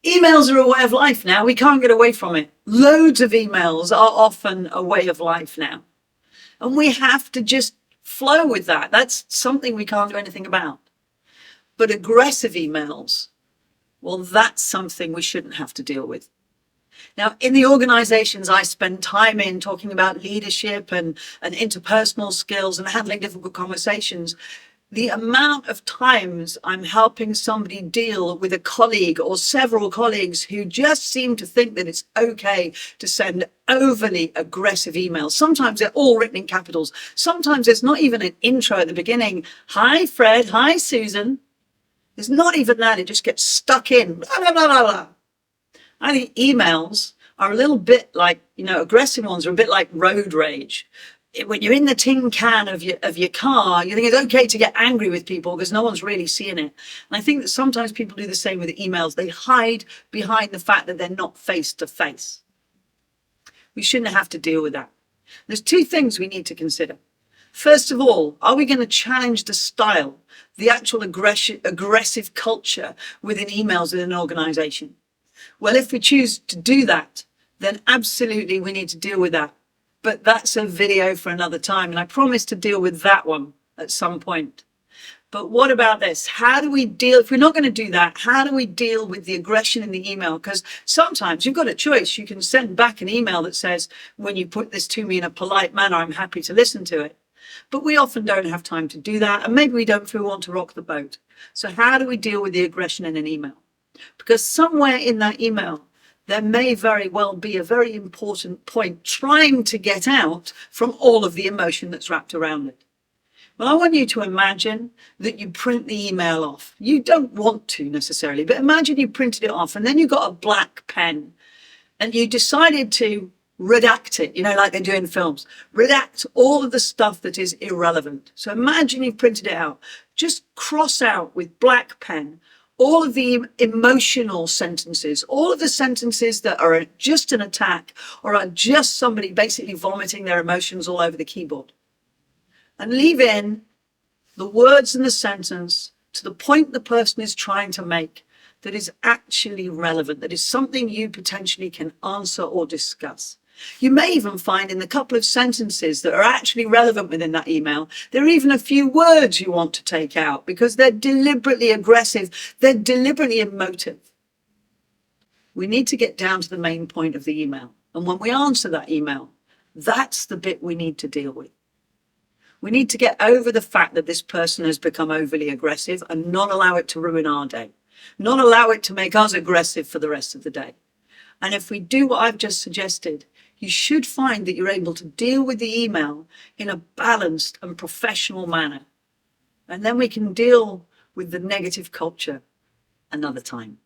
Emails are a way of life now. We can't get away from it. Loads of emails are often a way of life now. And we have to just flow with that. That's something we can't do anything about. But aggressive emails, well, that's something we shouldn't have to deal with. Now, in the organizations I spend time in talking about leadership and interpersonal skills and handling difficult conversations, the amount of times I'm helping somebody deal with a colleague or several colleagues who just seem to think that it's okay to send overly aggressive emails. Sometimes they're all written in capitals. Sometimes there's not even an intro at the beginning. Hi, Fred. Hi, Susan. There's not even that. It just gets stuck in. Blah, blah, blah, blah, blah. I think emails are a little bit like, aggressive ones are a bit like road rage. When you're in the tin can of your car, you think it's okay to get angry with people because no one's really seeing it. And I think that sometimes people do the same with emails. They hide behind the fact that they're not face to face. We shouldn't have to deal with that. There's two things we need to consider. First of all, are we going to challenge the style, the actual aggressive culture within emails in an organization? Well, if we choose to do that, then absolutely we need to deal with that. But that's a video for another time. And I promise to deal with that one at some point. But what about this? How do we deal, if we're not going to do that, how do we deal with the aggression in the email? Because sometimes you've got a choice. You can send back an email that says, when you put this to me in a polite manner, I'm happy to listen to it. But we often don't have time to do that. And maybe we don't feel we want to rock the boat. So how do we deal with the aggression in an email? Because somewhere in that email, there may very well be a very important point trying to get out from all of the emotion that's wrapped around it. Well, I want you to imagine that you print the email off. You don't want to necessarily, but imagine you printed it off and then you got a black pen and you decided to redact it, like they do in films. Redact all of the stuff that is irrelevant. So imagine you've printed it out. Just cross out with black pen all of the emotional sentences, all of the sentences that are just an attack or are just somebody basically vomiting their emotions all over the keyboard. And leave in the words in the sentence to the point the person is trying to make that is actually relevant, that is something you potentially can answer or discuss. You may even find in the couple of sentences that are actually relevant within that email, there are even a few words you want to take out because they're deliberately aggressive, they're deliberately emotive. We need to get down to the main point of the email. And when we answer that email, that's the bit we need to deal with. We need to get over the fact that this person has become overly aggressive and not allow it to ruin our day, not allow it to make us aggressive for the rest of the day. And if we do what I've just suggested, you should find that you're able to deal with the email in a balanced and professional manner. And then we can deal with the negative culture another time.